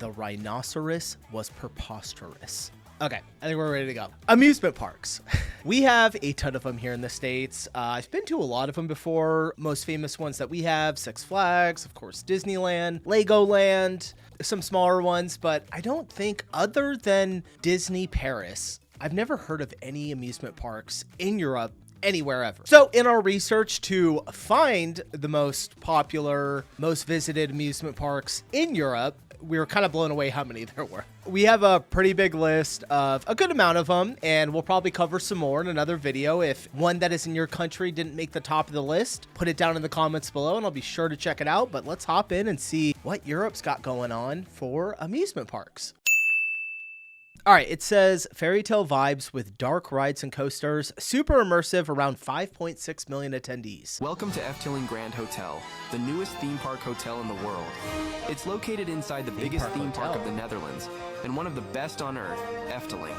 the rhinoceros was preposterous. Okay, I think we're ready to go. Amusement parks. We have a ton of them here in the States. I've been to a lot of them before. Most famous ones that we have, Six Flags, of course, Disneyland, Legoland, some smaller ones, but I don't think, other than Disney Paris, I've never heard of any amusement parks in Europe anywhere ever. So in our research to find the most popular, most visited amusement parks in Europe, we were kind of blown away how many there were. We have a pretty big list of a good amount of them, and we'll probably cover some more in another video. If one that is in your country didn't make the top of the list, put it down in the comments below and I'll be sure to check it out. But let's hop in and see what Europe's got going on for amusement parks. All right, it says fairy tale vibes with dark rides and coasters, super immersive, around 5.6 million attendees. Welcome to Efteling Grand Hotel, the newest theme park hotel in the world. It's located inside the biggest theme park of the Netherlands, and one of the best on earth, Efteling.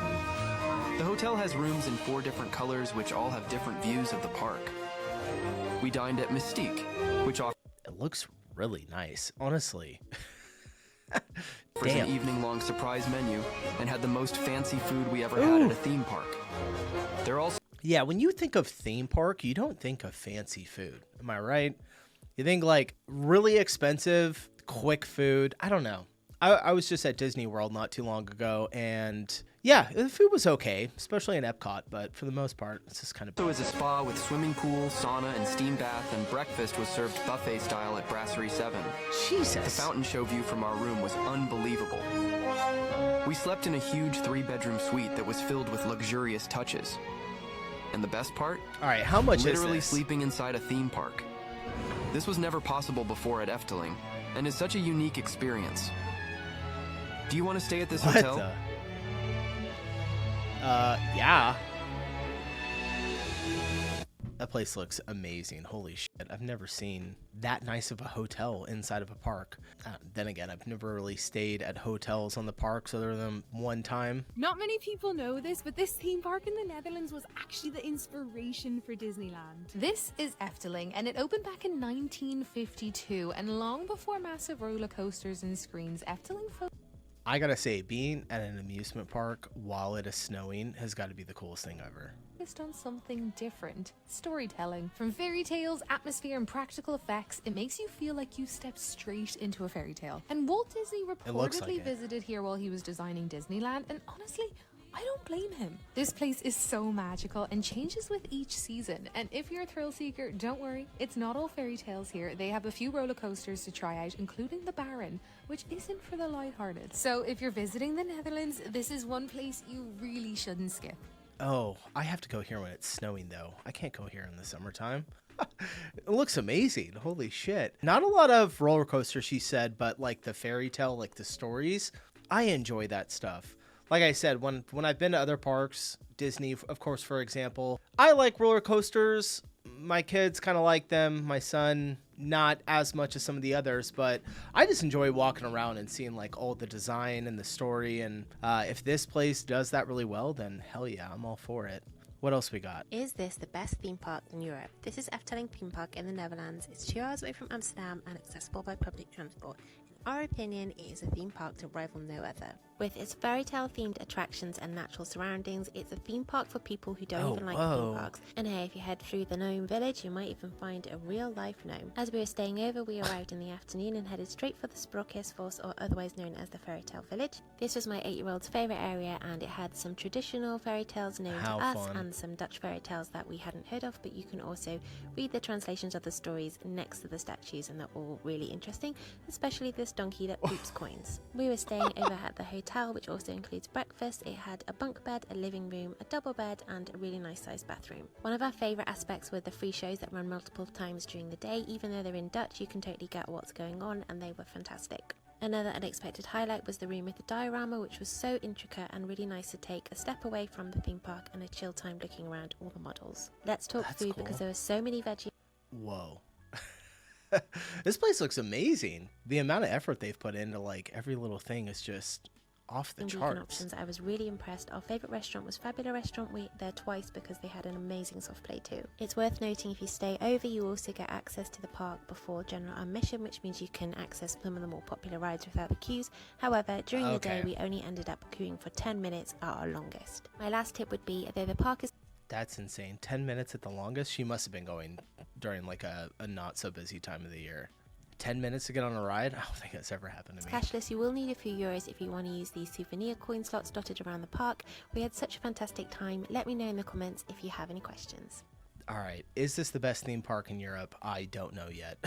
The hotel has rooms in 4 different colors, which all have different views of the park. We dined at Mystique, which offers... It looks really nice, honestly. An evening-long surprise menu and had the most fancy food we ever had at a theme park. They're also... Yeah, when you think of theme park, you don't think of fancy food. Am I right? You think like really expensive, quick food. I don't know. I was just at Disney World not too long ago, and yeah, the food was okay, especially in Epcot, but for the most part, it's just kind of... So is a spa with swimming pool, sauna, and steam bath, and breakfast was served buffet style at Brasserie 7. Jesus. The fountain show view from our room was unbelievable. We slept in a huge 3-bedroom suite that was filled with luxurious touches. And the best part? All right, how much is this? Literally sleeping inside a theme park. This was never possible before at Efteling, and is such a unique experience. Do you want to stay at this hotel? Yeah. That place looks amazing. Holy shit. I've never seen that nice of a hotel inside of a park. Then again, I've never really stayed at hotels on the parks other than one time. Not many people know this, but this theme park in the Netherlands was actually the inspiration for Disneyland. This is Efteling, and it opened back in 1952, and long before massive roller coasters and screens, Efteling I gotta say, being at an amusement park while it is snowing has got to be the coolest thing ever. focused on something different. Storytelling. From fairy tales, atmosphere, and practical effects, it makes you feel like you stepped straight into a fairy tale. And Walt Disney reportedly visited here while he was designing Disneyland, and honestly, I don't blame him. This place is so magical and changes with each season. And if you're a thrill seeker, don't worry, it's not all fairy tales here. They have a few roller coasters to try out, including the Baron, which isn't for the lighthearted. So if you're visiting the Netherlands, this is one place you really shouldn't skip. Oh, I have to go here when it's snowing though. I can't go here in the summertime. It looks amazing. Holy shit. Not a lot of roller coasters, she said, but like the fairy tale, like the stories, I enjoy that stuff. Like I said, when I've been to other parks, Disney, of course, for example, I like roller coasters. My kids kind of like them. My son, not as much as some of the others, but I just enjoy walking around and seeing like all the design and the story. And if this place does that really well, then hell yeah, I'm all for it. What else we got? Is this the best theme park in Europe? This is Efteling theme park in the Netherlands. It's 2 hours away from Amsterdam and accessible by public transport. In our opinion, it is a theme park to rival no other. With its fairy tale themed attractions and natural surroundings, it's a theme park for people who don't even like theme parks. And hey, if you head through the gnome village, you might even find a real life gnome. As we were staying over, we arrived in the afternoon and headed straight for the Sprookjesbos, or otherwise known as the fairy tale village. This was my 8-year-old's favourite area, and it had some traditional fairy tales known to us and some Dutch fairy tales that we hadn't heard of, but you can also read the translations of the stories next to the statues, and they're all really interesting, especially this donkey that poops coins. We were staying over at the hotel, which also includes breakfast. It had a bunk bed, a living room, a double bed, and a really nice sized bathroom. One of our favourite aspects were the free shows that run multiple times during the day. Even though they're in Dutch, you can totally get what's going on, and they were fantastic. Another unexpected highlight was the room with the diorama, which was so intricate and really nice to take a step away from the theme park and a chill time looking around all the models. Let's talk food because there were so many veggie. Whoa. This place looks amazing. The amount of effort they've put into like every little thing is just off the vegan charts. options, I was really impressed. Our favourite restaurant was Fabula Restaurant. We ate there twice because they had an amazing soft play too. It's worth noting if you stay over, you also get access to the park before general admission, which means you can access some of the more popular rides without the queues. However, during the day, we only ended up queuing for 10 minutes at our longest. My last tip would be, though the park is... That's insane. 10 minutes at the longest? She must have been going during like a not so busy time of the year. 10 minutes to get on a ride? I don't think that's ever happened to me. Cashless, you will need a few euros if you want to use these souvenir coin slots dotted around the park. We had such a fantastic time. Let me know in the comments if you have any questions. All right, is this the best theme park in Europe? I don't know yet.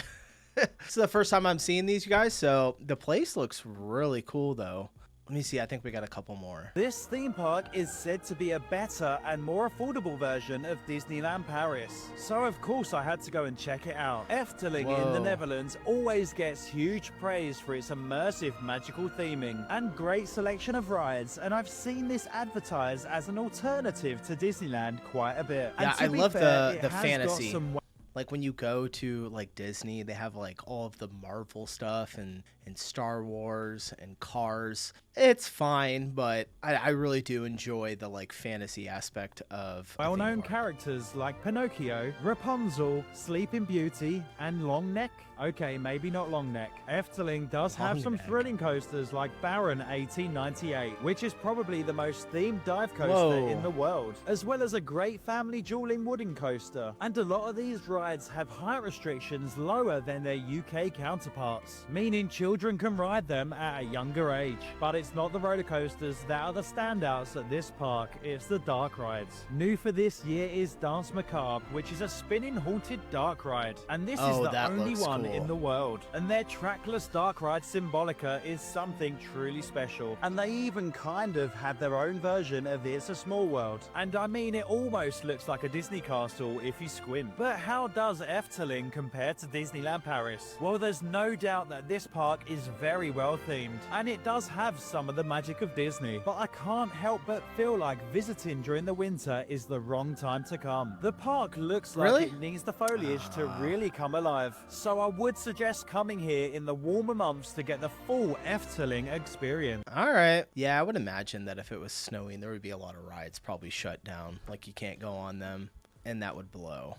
This is the first time I'm seeing these, you guys, so the place looks really cool though. Let me see, I think we got a couple more. This theme park is said to be a better and more affordable version of Disneyland Paris. So of course I had to go and check it out. Efteling in the Netherlands always gets huge praise for its immersive magical theming and great selection of rides, and I've seen this advertised as an alternative to Disneyland quite a bit. Yeah, I love the fantasy. Some... Like when you go to like Disney, they have like all of the Marvel stuff and Star Wars and Cars. It's fine, but I really do enjoy the like fantasy aspect of well-known characters like Pinocchio, Rapunzel, Sleeping Beauty, and Long Neck. Okay, maybe not Long Neck. Efteling does have some thrilling coasters like Baron 1898, which is probably the most themed dive coaster in the world, as well as a great family dueling wooden coaster. And a lot of these rides have height restrictions lower than their UK counterparts, meaning children can ride them at a younger age. But it's not the roller coasters that are the standouts at this park, it's the dark rides. New for this year is Dance Macabre, which is a spinning haunted dark ride, and this is the only one in the world. And their trackless dark ride Symbolica is something truly special, and they even kind of had their own version of It's a Small World. And I mean, it almost looks like a Disney castle if you squint. But how does Efteling compare to Disneyland Paris? Well, there's no doubt that this park is very well themed, and it does have some of the magic of Disney, but I can't help but feel like visiting during the winter is the wrong time to come. The park looks like it needs the foliage to really come alive, so I would suggest coming here in the warmer months to get the full Efteling experience. All right. Yeah, I would imagine that if it was snowing, there would be a lot of rides probably shut down, like you can't go on them, and that would blow.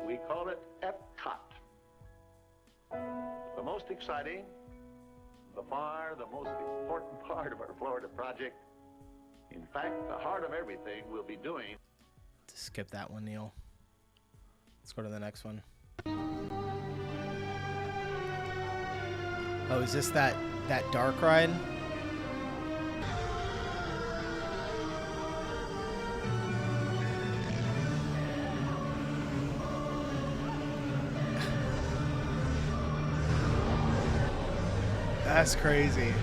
We call it Epcot. The most exciting, the most important part of our Florida project. In fact, the heart of everything we'll be doing. Skip that one, Neil. Let's go to the next one. Oh, is this that dark ride? That's crazy.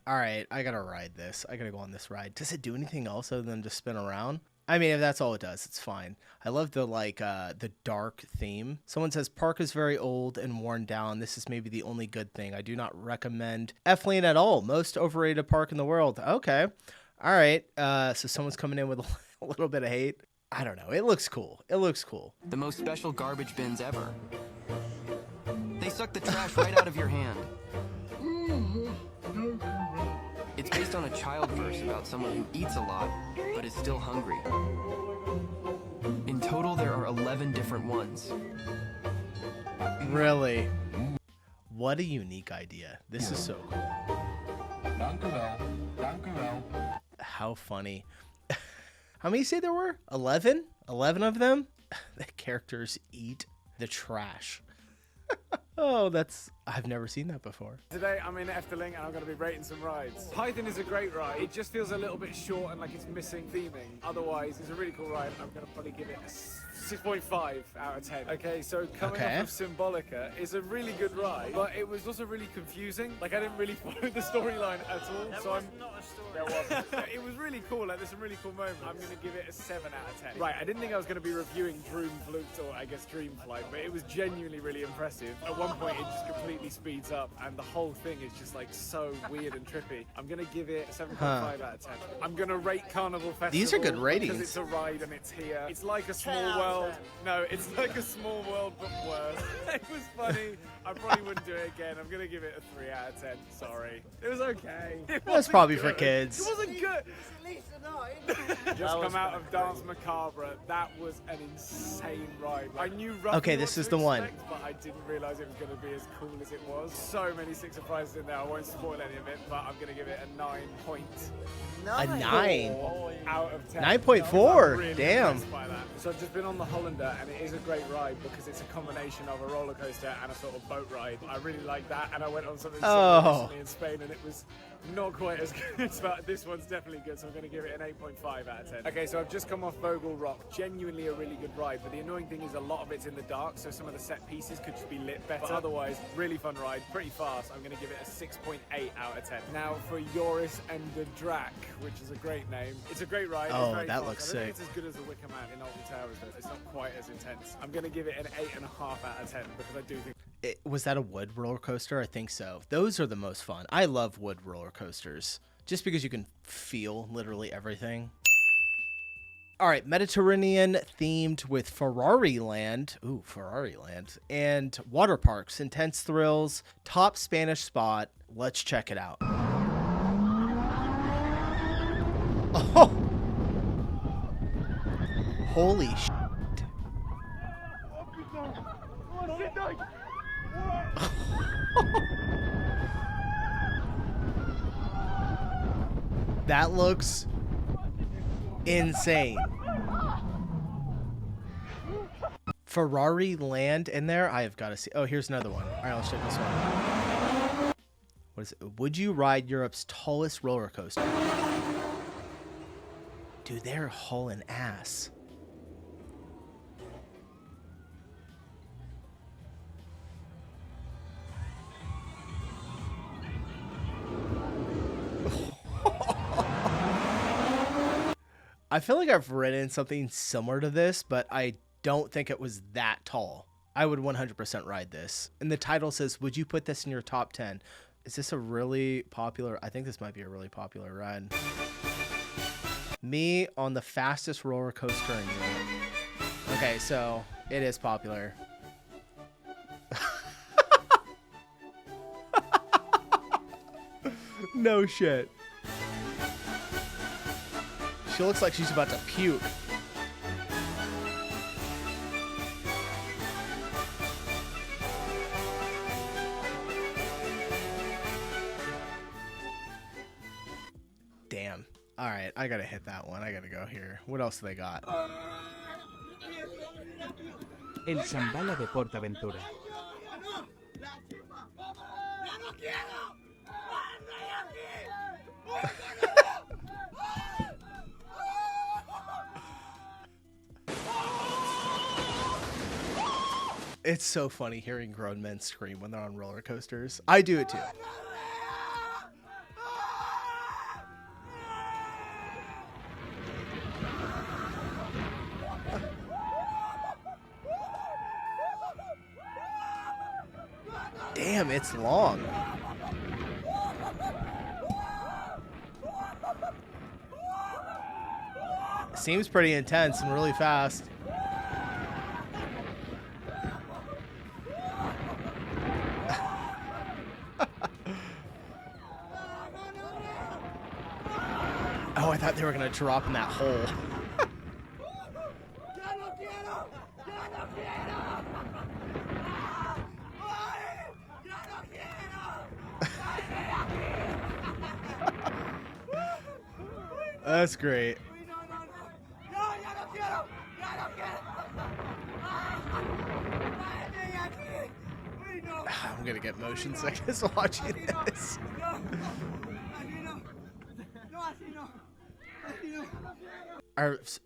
All right, I gotta ride this. I gotta go on this ride. Does it do anything else other than just spin around? I mean, if that's all it does, it's fine. I love the the dark theme. Someone says park is very old and worn down. This is maybe the only good thing. I do not recommend Efteling at all. Most overrated park in the world. Okay, all right. So someone's coming in with a little bit of hate. I don't know. It looks cool. It looks cool. The most special garbage bins ever. They suck the trash right out of your hand. It's based on a child verse about someone who eats a lot, but is still hungry. In total, there are 11 different ones. Really? What a unique idea. This is so cool. How funny. How many say there were? 11? 11 of them? The characters eat the trash. Oh, I've never seen that before. Today I'm in Efteling and I'm going to be rating some rides. Python is a great ride. It just feels a little bit short and like it's missing theming. Otherwise, it's a really cool ride. I'm going to probably give it a 6.5 out of 10. Okay, so coming off of Symbolica is a really good ride, but it was also really confusing. Like I didn't really follow the storyline at all. So I'm not a story. There wasn't. It was really cool. Like there's some really cool moments. I'm going to give it a 7 out of 10. Right, I didn't think I was going to be reviewing Dreamflute or I guess Dreamflight, but it was genuinely really impressive. one point it just completely speeds up and the whole thing is just like so weird and trippy. I'm gonna give it a 7.5 out of 10. I'm gonna rate Carnival Festival. These are good ratings. Because it's a ride and it's here. It's like a small world. No, it's like a small world but worse. It was funny. I probably wouldn't do it again. I'm gonna give it a 3 out of 10. Sorry. It was okay. That's probably for kids. It wasn't good. Just come out of Dance Macabre. That was an insane ride. I knew roughly Okay, this what is to the one. expect, but I didn't realize it was going to be as cool as it was. So many sick surprises in there. I won't spoil any of it, but I'm going to give it a 9. A 9. Out of 10. 9.4. I'm really Damn. impressed by that. So I've just been on the Hollander, and it is a great ride because it's a combination of a roller coaster and a sort of boat ride. I really like that, and I went on something similar recently in Spain, and it was not quite as good, but this one's definitely good, so I'm going to give it an 8.5 out of 10. Okay, so I've just come off Vogel Rock. Genuinely a really good ride, but the annoying thing is a lot of it's in the dark, so some of the set pieces could just be lit better. But otherwise, really fun ride, pretty fast. I'm going to give it a 6.8 out of 10. Now for Joris and the Drac, which is a great name. It's a great ride. Oh, it's very that fast. looks I don't sick. think it's as good as the Wicker Man in Alton Towers, though. It's not quite as intense. I'm going to give it an 8.5 out of 10 because I do think Was that a wood roller coaster? I think so. Those are the most fun. I love wood roller coasters just because you can feel literally everything. All right, Mediterranean themed with Ferrari Land. Ooh, Ferrari Land. And water parks, intense thrills, top Spanish spot. Let's check it out. Oh! Holy shit. That looks insane. Ferrari Land in there? I have got to see. Oh, here's another one. All right, let's check this one. What is it? Would you ride Europe's tallest roller coaster? Dude, they're hauling ass. I feel like I've ridden something similar to this, but I don't think it was that tall. I would 100% ride this. And the title says, would you put this in your top 10? Is this a really popular? I think this might be a really popular ride. Me on the fastest roller coaster in Europe. Okay, so it is popular. No shit. She looks like she's about to puke. Damn. All right, I gotta hit that one. I gotta go here. What else do they got? El Shambhala de PortAventura. It's so funny hearing grown men scream when they're on roller coasters. I do it too. Damn, it's long. Seems pretty intense and really fast. Oh, I thought they were going to drop in that hole. That's great. I'm going to get motion sickness watching this.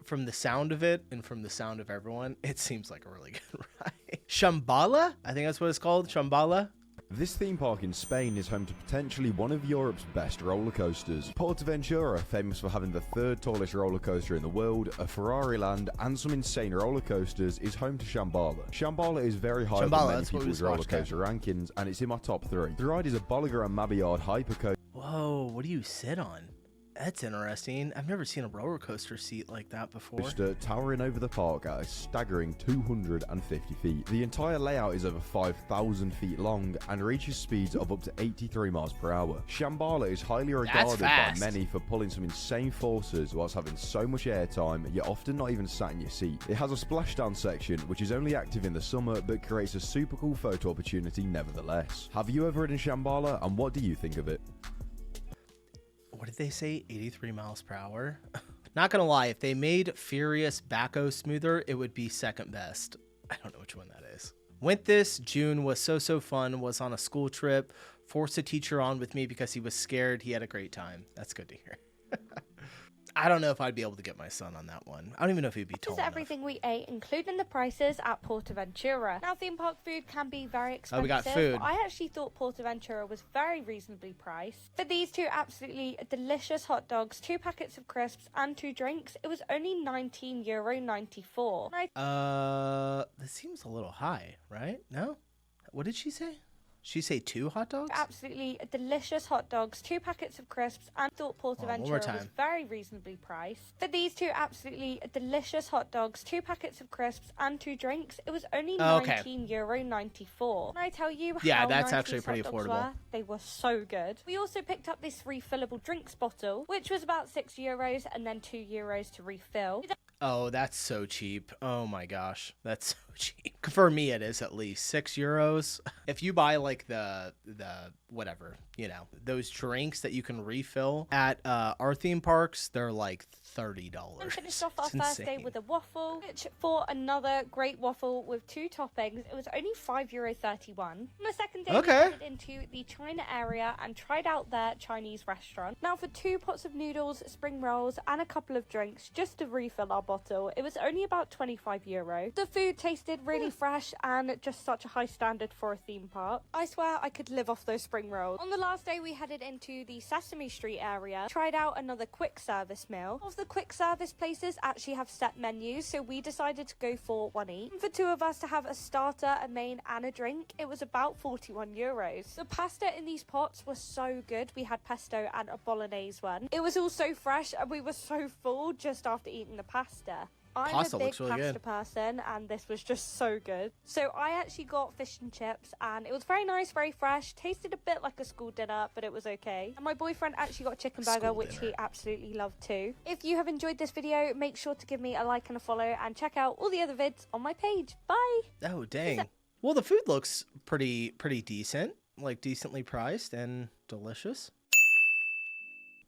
From the sound of it and from the sound of everyone, it seems like a really good ride. Shambhala? I think that's what it's called. Shambhala? This theme park in Spain is home to potentially one of Europe's best roller coasters. PortAventura, famous for having the third tallest roller coaster in the world, a Ferrari-land, and some insane roller coasters, is home to Shambhala. Shambhala is very high on many people's roller coaster rankings, and it's in my top 3. The ride is a Bolliger and Mabillard hypercoaster. Whoa, what do you sit on? That's interesting. I've never seen a roller coaster seat like that before. Towering over the park at a staggering 250 feet. The entire layout is over 5,000 feet long and reaches speeds of up to 83 miles per hour. Shambhala is highly regarded by many for pulling some insane forces whilst having so much airtime, yet often not even sat in your seat. It has a splashdown section, which is only active in the summer, but creates a super cool photo opportunity nevertheless. Have you ever ridden Shambhala, and what do you think of it? What did they say? 83 miles per hour? Not gonna lie, if they made Furious Baco smoother, it would be second best. I don't know which one that is. Went this June, was so fun, was on a school trip, forced a teacher on with me because he was scared. He had a great time. That's good to hear. I don't know if I'd be able to get my son on that one. I don't even know if he'd be tall enough. Everything we ate, including the prices at PortAventura. Now, theme park food can be very expensive. Oh, we got food. I actually thought PortAventura was very reasonably priced. For these 2 absolutely delicious hot dogs, 2 packets of crisps, and 2 drinks, it was only €19.94. This seems a little high, right? No? What did she say? She say 2 hot dogs? Absolutely delicious hot dogs, 2 packets of crisps, and thought PortAventura was very reasonably priced. For these 2 absolutely delicious hot dogs, 2 packets of crisps, and 2 drinks, it was only €19.94. Can I tell you how that's nice actually these pretty hot dogs affordable. were? They were so good. We also picked up this refillable drinks bottle, which was about €6 and then €2 to refill. Oh, that's so cheap. Oh my gosh. That's so cheap. For me, it is at least €6. If you buy like the whatever, you know, those drinks that you can refill at our theme parks, they're like $30. And finished off our first day with a waffle, which for another great waffle with 2 toppings, it was only €5.31. On the second day, we headed into the China area and tried out their Chinese restaurant. Now, for 2 pots of noodles, spring rolls, and a couple of drinks, just to refill our bottle, it was only about €25. The food tasted really fresh and just such a high standard for a theme park. I swear I could live off those spring rolls. On the last day, we headed into the Sesame Street area, tried out another quick service meal. Of the quick service places actually have set menus, so we decided to go for one each. And for 2 of us to have a starter, a main, and a drink, it was about €41. The pasta in these pots was so good. We had pesto and a bolognese one. It was all so fresh, and we were so full just after eating the pasta. I'm a big pasta person, and this was just so good. So I actually got fish and chips, and it was very nice, very fresh. Tasted a bit like a school dinner, but it was okay. And my boyfriend actually got a chicken burger, which he absolutely loved too. If you have enjoyed this video, make sure to give me a like and a follow, and check out all the other vids on my page. Bye! Oh, dang. Well, the food looks pretty decent, like decently priced and delicious.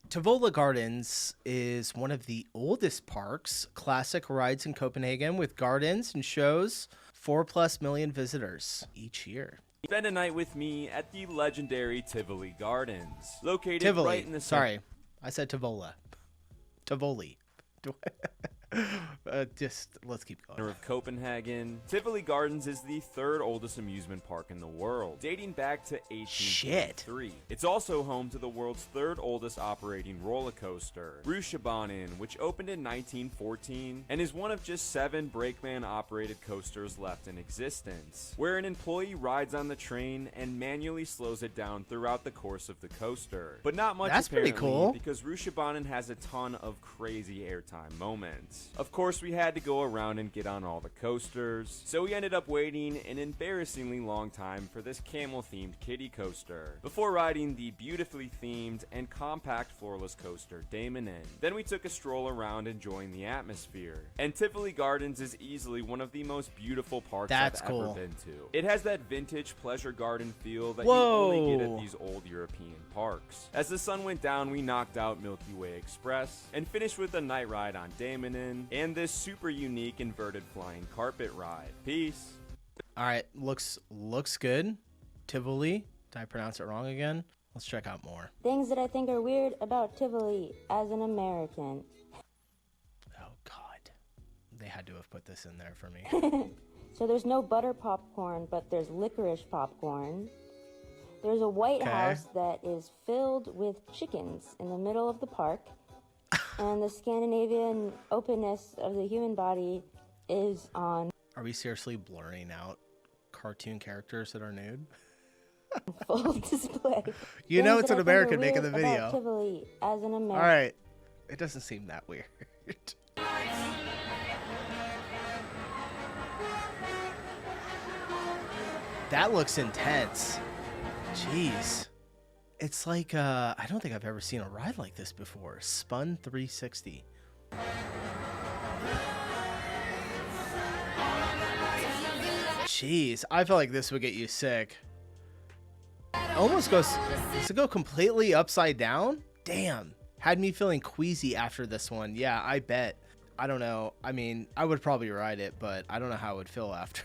Tivoli Gardens is one of the oldest parks, classic rides in Copenhagen with gardens and shows, 4+ million visitors each year. Spend a night with me at the legendary Tivoli Gardens, located right in the Sorry, I said Tivoli. Tivoli. Just let's keep going. Of Copenhagen, Tivoli Gardens is the 3rd oldest amusement park in the world, dating back to 1803. It's also home to the world's 3rd oldest operating roller coaster, Europa-Park, which opened in 1914 and is one of just 7 brakeman-operated coasters left in existence, where an employee rides on the train and manually slows it down throughout the course of the coaster. But not much. That's pretty cool, because Europa-Park has a ton of crazy airtime moments. Of course, we had to go around and get on all the coasters, so we ended up waiting an embarrassingly long time for this camel-themed kiddie coaster, before riding the beautifully themed and compact floorless coaster Daimonen. Then we took a stroll around enjoying the atmosphere, and Tivoli Gardens is easily one of the most beautiful parks I've ever been to. It has that vintage pleasure garden feel that you only get at these old European parks. As the sun went down, we knocked out Milky Way Express, and finished with a night ride on Daimonen, and this super unique inverted flying carpet ride. Peace. All right, looks good. Tivoli. Did I pronounce it wrong again? Let's check out more. Things that I think are weird about Tivoli as an American. Oh God, they had to have put this in there for me. So there's no butter popcorn, but there's licorice popcorn. There's a White House that is filled with chickens in the middle of the park. And the Scandinavian openness of the human body is on Are we seriously blurring out cartoon characters that are nude? full display. You know Things it's that an I think are American making the weird about video. Tivoli as an American. All right. It doesn't seem that weird. That looks intense. Jeez. It's like, I don't think I've ever seen a ride like this before. Spun 360. Jeez, I feel like this would get you sick. Almost goes, does it go completely upside down? Damn. Had me feeling queasy after this one. Yeah, I bet. I don't know. I mean, I would probably ride it, but I don't know how it would feel after.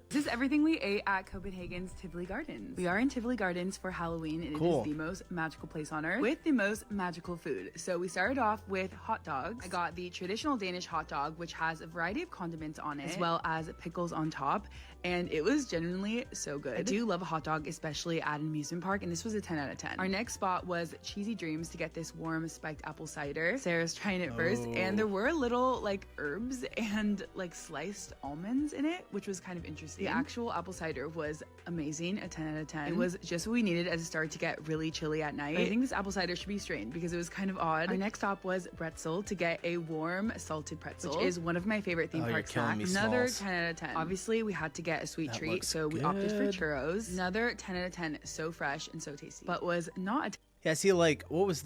This is everything we ate at Copenhagen's Tivoli Gardens. We are in Tivoli Gardens for Halloween, and Cool. it is the most magical place on earth with the most magical food. So we started off with hot dogs. I got the traditional Danish hot dog, which has a variety of condiments on it, as well as pickles on top, and it was genuinely so good. I do love a hot dog, especially at an amusement park, and this was a 10 out of 10. Our next spot was Cheesy Dreams to get this warm spiked apple cider. Sarah's trying it first, and there were little like herbs and like sliced almonds in it, which was kind of interesting. The actual apple cider was amazing, a 10 out of 10. It was just what we needed as it started to get really chilly at night. I think this apple cider should be strained because it was kind of odd. Our next stop was Pretzel to get a warm salted pretzel, which is one of my favorite theme park snacks. Another 10 out of 10. Obviously, we had to get a sweet treat, so we opted for churros. Another 10 out of 10, so fresh and so tasty, but was not a Yeah, see, like, what was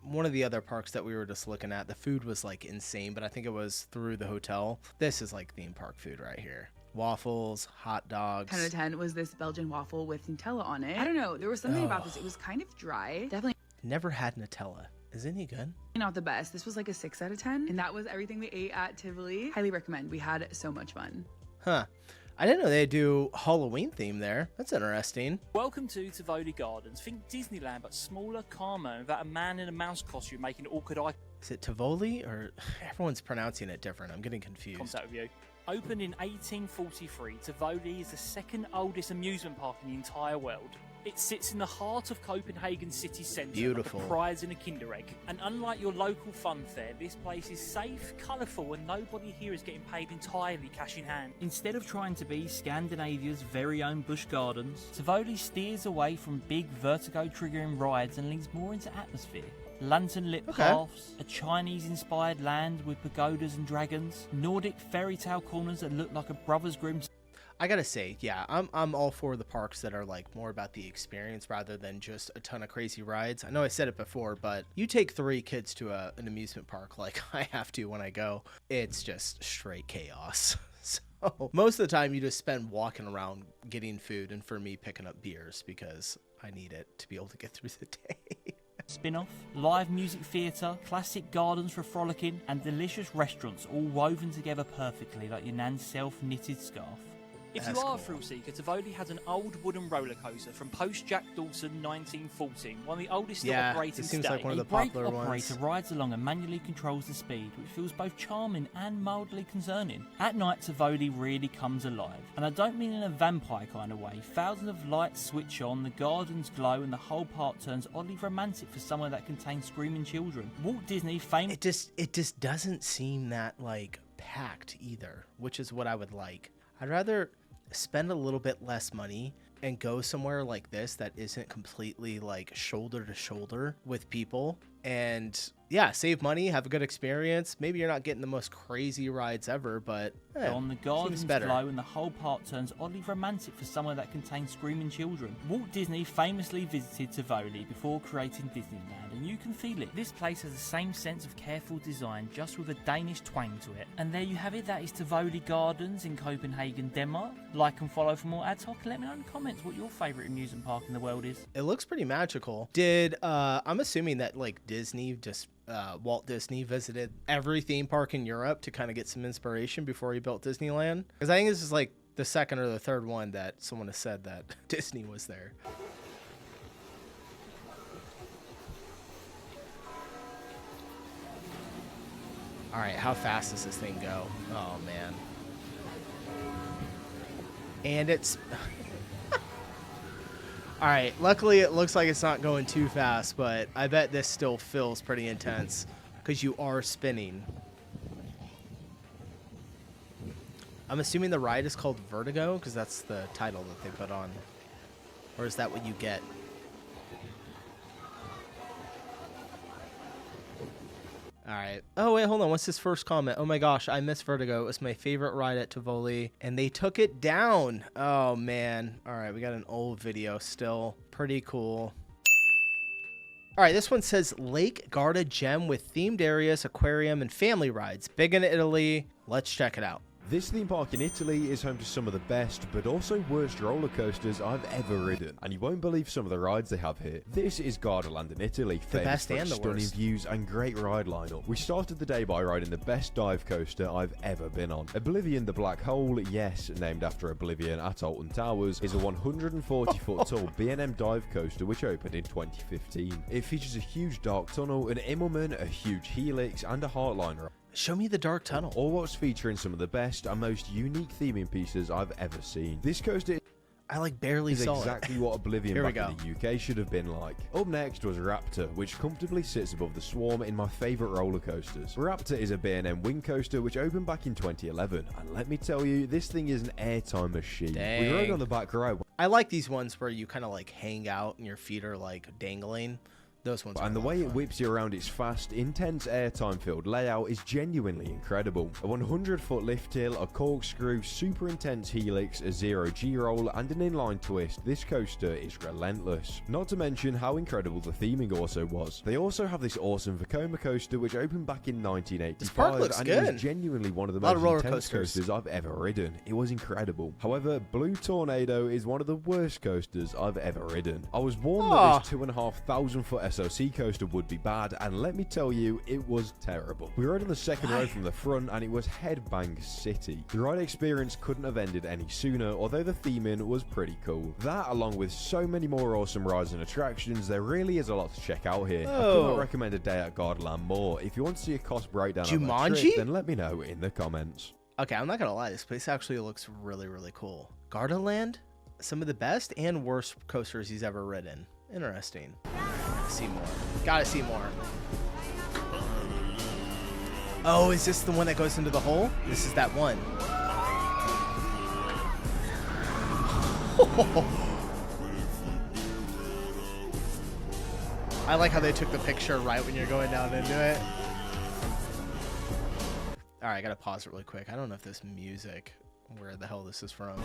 one of the other parks that we were just looking at? The food was, like, insane, but I think it was through the hotel. This is, like, theme park food right here. Waffles, hot dogs. 10 out of 10 was this Belgian waffle with Nutella on it. I don't know, there was something about this. It was kind of dry. Definitely Never had Nutella. Is it any good? not the best. This was like a 6 out of 10, and that was everything we ate at Tivoli. Highly recommend. We had so much fun. Huh. I didn't know they do Halloween theme there. That's interesting. Welcome to Tivoli Gardens. Think Disneyland, but smaller, calmer, without a man in a mouse costume making awkward eye Is it Tivoli or everyone's pronouncing it different? I'm getting confused. contact with you. Opened in 1843, Tivoli is the second oldest amusement park in the entire world. It sits in the heart of Copenhagen city centre, Beautiful. like a prize in a Kinder Egg. And unlike your local fun fair, this place is safe, colourful, and nobody here is getting paid entirely cash in hand. Instead of trying to be Scandinavia's very own Busch Gardens, Tivoli steers away from big vertigo-triggering rides and leans more into atmosphere. Lantern-lit paths, a Chinese-inspired land with pagodas and dragons, Nordic fairy tale corners that look like a Brothers Grimm. I gotta say, yeah, I'm all for the parks that are like more about the experience rather than just a ton of crazy rides. I know I said it before, but you take 3 kids to an amusement park like I have to when I go, it's just straight chaos. So most of the time you just spend walking around getting food, and for me picking up beers because I need it to be able to get through the day. Spin-off, live music theatre, classic gardens for frolicking, and delicious restaurants all woven together perfectly like your nan's self-knitted scarf. If you are a thrill seeker, Tivoli has an old wooden roller coaster from post-Jack Dawson 1914, one of the oldest still operating it seems today. like one of the A brake popular operator ones. rides along and manually controls the speed, which feels both charming and mildly concerning. At night, Tivoli really comes alive, and I don't mean in a vampire kind of way. Thousands of lights switch on, the gardens glow, and the whole park turns oddly romantic for somewhere that contains screaming children. Walt Disney famous. It just doesn't seem that like packed either, which is what I would like. I'd rather spend a little bit less money and go somewhere like this that isn't completely like shoulder to shoulder with people, and yeah, save money, have a good experience. Maybe you're not getting the most crazy rides ever, but on the gardens better. glow and the whole park turns oddly romantic for somewhere that contains screaming children. Walt Disney famously visited Tivoli before creating Disneyland, and you can feel it. This place has the same sense of careful design, just with a Danish twang to it. And there you have it, that is Tivoli Gardens in Copenhagen, Denmark. Like and follow for more ad hoc, and let me know in the comments what your favourite amusement park in the world is. It looks pretty magical. Did I'm assuming that like Disney just Walt Disney visited every theme park in Europe to kind of get some inspiration before he built Disneyland? Because I think this is like the second or the third one that someone has said that Disney was there. All right, how fast does this thing go? Oh man. And it's All right, luckily it looks like it's not going too fast, but I bet this still feels pretty intense because you are spinning. I'm assuming the ride is called Vertigo because that's the title that they put on. Or is that what you get? All right. Oh, wait, hold on. What's this first comment? Oh, my gosh. I miss Vertigo. It was my favorite ride at Tivoli, and they took it down. Oh, man. All right. We got an old video still. Pretty cool. All right. This one says Lake Garda Gem with themed areas, aquarium, and family rides. Big in Italy. Let's check it out. This theme park in Italy is home to some of the best, but also worst roller coasters I've ever ridden. And you won't believe some of the rides they have here. This is Gardaland in Italy, famous for its stunning views and great ride lineup. We started the day by riding the best dive coaster I've ever been on. Oblivion the Black Hole, yes, named after Oblivion at Alton Towers, is a 140-foot tall B&M dive coaster which opened in 2015. It features a huge dark tunnel, an Immelman, a huge helix, and a Heartliner. Show me the dark tunnel. All what's featuring some of the best and most unique theming pieces I've ever seen. This coaster I like barely saw exactly what Oblivion Here we back in the UK should have been like. Up next was Raptor, which comfortably sits above the Swarm in my favourite roller coasters. Raptor is a B&M wing coaster which opened back in 2011, and let me tell you, this thing is an airtime machine. Dang. We rode on the back row. I like these ones where you kind of like hang out and your feet are like dangling. Those ones and the way it whips you around its fast, intense airtime-filled layout is genuinely incredible. A 100-foot lift hill, a corkscrew, super intense helix, a zero-G roll, and an inline twist, this coaster is relentless. Not to mention how incredible the theming also was. They also have this awesome Vekoma coaster which opened back in 1985, this park looks and good. it was genuinely one of the most intense coasters I've ever ridden. It was incredible. However, Blue Tornado is one of the worst coasters I've ever ridden. I was warned that this 2,500-foot SOC coaster would be bad, and let me tell you, it was terrible. We rode on the second row from the front, and it was Headbang City. The ride experience couldn't have ended any sooner, although the theming was pretty cool. That, along with so many more awesome rides and attractions, there really is a lot to check out here. I could not recommend a day at Gardaland more. If you want to see a cost breakdown of that trip, then let me know in the comments. Okay, I'm not gonna lie, this place actually looks really, really cool. Gardaland, some of the best and worst coasters he's ever ridden. Interesting. See more. Gotta see more. Oh, is this the one that goes into the hole? This is that one. I like how they took the picture right when you're going down into it. All right, I gotta pause it really quick. I don't know if this music, where the hell this is from.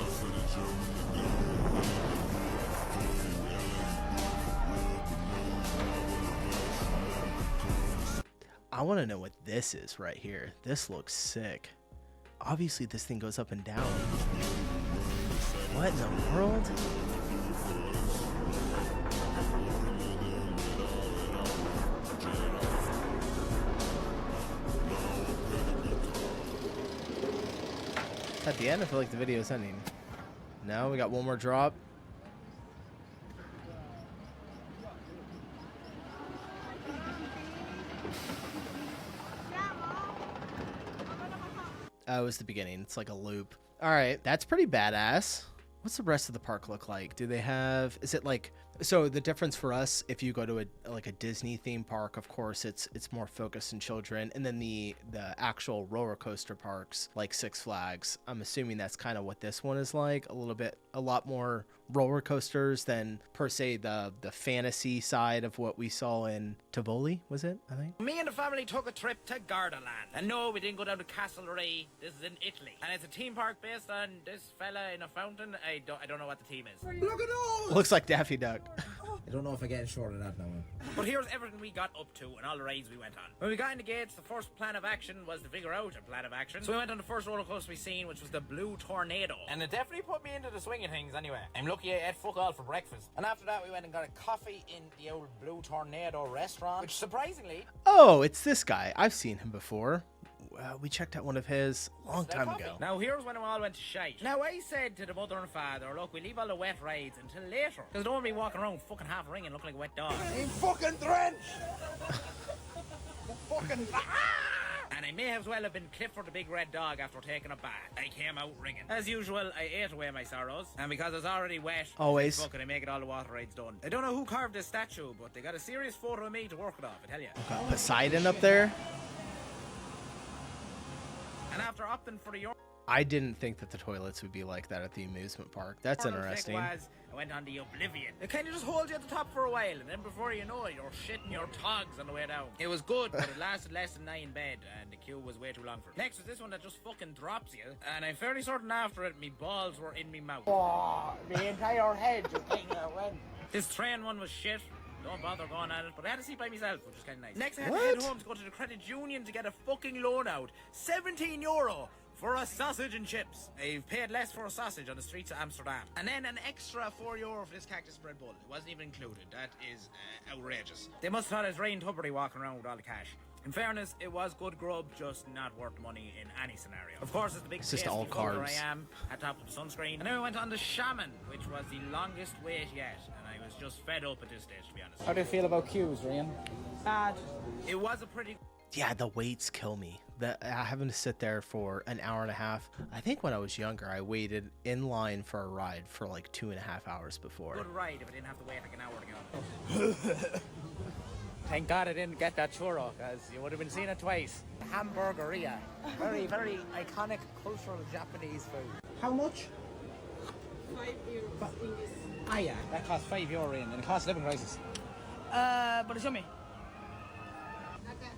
I want to know what this is right here. This looks sick. Obviously, this thing goes up and down. What in the world? At the end, I feel like the video is ending. No, we got one more drop. Oh, it was the beginning. It's like a loop. All right, that's pretty badass. What's the rest of the park look like? Do they have, is it like, so the difference for us, if you go to a Disney theme park, of course, it's more focused on children. And then the actual roller coaster parks, like Six Flags, I'm assuming that's kind of what this one is like. A lot more roller coasters than per se the fantasy side of what we saw in Tivoli, was it, I think? Me and the family took a trip to Gardaland. And no, we didn't go down to Castle Ray. This is in Italy. And it's a theme park based on this fella in a fountain. I don't know what the theme is. Look at those! Looks like Daffy Duck. I don't know if I'm getting short of that now. But here's everything we got up to and all the rides we went on. When we got in the gates, the first plan of action was to figure out a plan of action. So we went on the first roller coaster we seen, which was the Blue Tornado. And it definitely put me into the swing of things anyway. I'm lucky I ate fuck all for breakfast. And after that, we went and got a coffee in the old Blue Tornado restaurant, which surprisingly... Oh, it's this guy. I've seen him before. We checked out one of his a long time ago. Now here's when we all went to shite. Now I said to the mother and father, look, we leave all the wet rides until later. Because don't want me walking around fucking half ringing looking like a wet dog. I'm fucking drenched! fucking... and I may as well have been Clifford the Big Red Dog after taking a bath. I came out ringing. As usual, I ate away my sorrows, and because I was already wet, always, fuck it, I make it all the water rides done. I don't know who carved this statue, but they got a serious photo of me to work it off, I tell you. Got Poseidon up there. And after opting for the I didn't think that the toilets would be like that at the amusement park. That's interesting. I went on the Oblivion. It kind of just holds you at the top for a while, and then before you know it, you're shitting your togs on the way down. It was good, but it lasted less than 9 bed, and the queue was way too long for it. Next was this one that just fucking drops you, and I'm fairly certain after it, me balls were in me mouth. Oh, the entire head just taking a win. This train one was shit. Don't bother going at it, but I had to see by myself, which was kind of nice. Next, I had to head home to go to the credit union to get a fucking loan out. €17 for a sausage and chips. I've paid less for a sausage on the streets of Amsterdam. And then an extra €4 for this cactus bread bowl. It wasn't even included. That is outrageous. They must have thought I was Ryan Tuberty walking around with all the cash. In fairness, it was good grub, just not worth the money in any scenario. Of course, it's the big it's just all carbs. I am, had top of the sunscreen. And then we went on the Shaman, which was the longest wait yet. And I was just fed up at this stage, to be honest. How do you feel about queues, Ryan? Bad. It was a pretty... Yeah, the waits kill me. Having to sit there for an hour and a half. I think when I was younger, I waited in line for a ride for like 2.5 hours before. Good ride if I didn't have to wait like an hour to get on. Thank God I didn't get that churro, because you would have been seeing it twice. Hamburgeria. Very, very iconic cultural Japanese food. How much? €5. Ah, yeah, that costs €5, and it costs living prices. But it's yummy.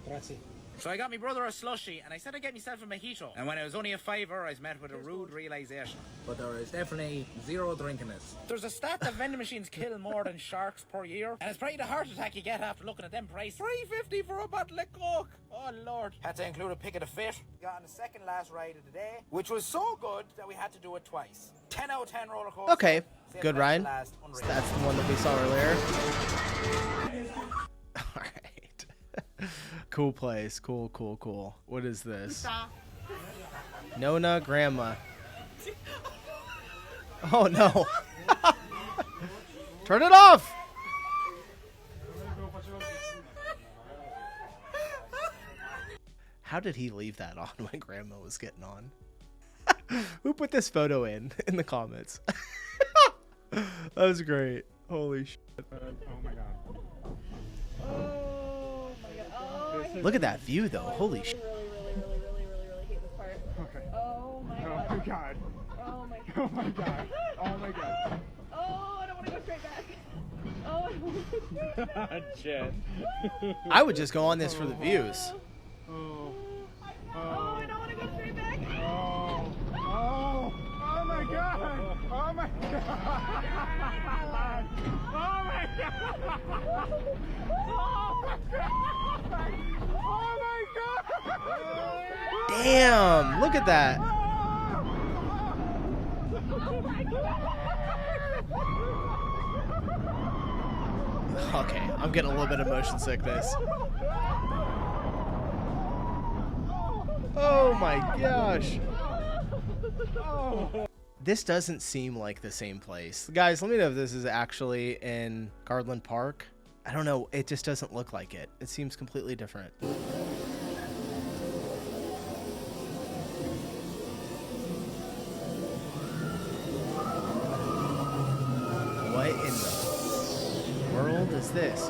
Grazie. So I got my brother a slushie, and I said I'd get myself a mojito. And when I was only a fiver, I was met with a rude realization. But there is definitely zero drinking this. There's a stat that vending machines kill more than sharks per year, and it's probably the heart attack you get after looking at them prices. $3.50 for a bottle of Coke. Oh Lord. Had to include a pick of the fit. Got on the second last ride of the day, which was so good that we had to do it twice. 10 out of 10 roller coaster. Okay, good Ryan. That's the one that we saw earlier. All right. Cool place. Cool. What is this? Nona Grandma. Oh no. Turn it off. How did he leave that on when Grandma was getting on? Who put this photo in the comments? That was great. Holy shit. Oh my god. Look at that view, though. Holy shit. Really hate this part. Okay. Oh my god. Oh my god. Oh my god. Oh my god. Oh my god. Oh, I don't want to go straight back. Oh, I don't want to go straight back. Jen. I would just go on this for the views. Oh. Oh, I don't want to go straight back. Oh. Oh. Oh my god. Oh my god. Oh my god. Oh my god. Oh my god! Damn! Look at that! Okay, I'm getting a little bit of motion sickness. Oh my gosh! This doesn't seem like the same place. Guys, let me know if this is actually in Gardaland Park. I don't know, it just doesn't look like it. It seems completely different. What in the world is this?